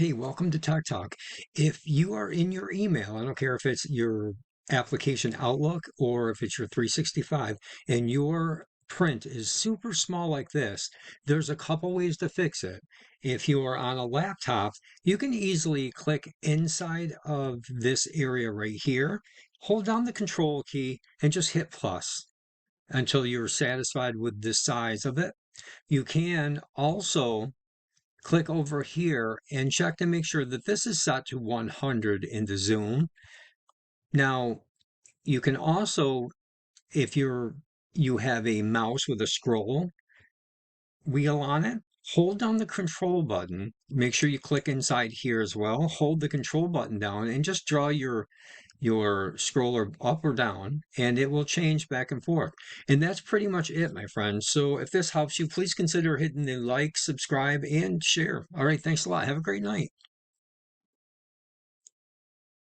Hey, welcome to Tech Talk. If you are in your email, I don't care if it's your application Outlook or if it's your 365, and your print is super small like this, there's a couple ways to fix it. If you are on a laptop, you can easily click inside of this area right here, hold down the control key, and just hit plus until you're satisfied with the size of it. You can also click over here and check to make sure that this is set to 100 in the zoom. Now, you can also, if you have a mouse with a scroll wheel on it, hold down the control button. Make sure you click inside here as well. Hold the control button down and just draw your scroller up or down, and it will change back and forth. And that's pretty much it, my friends. So if this helps you, please consider hitting the like, subscribe, and share. All right, thanks a lot. Have a great night.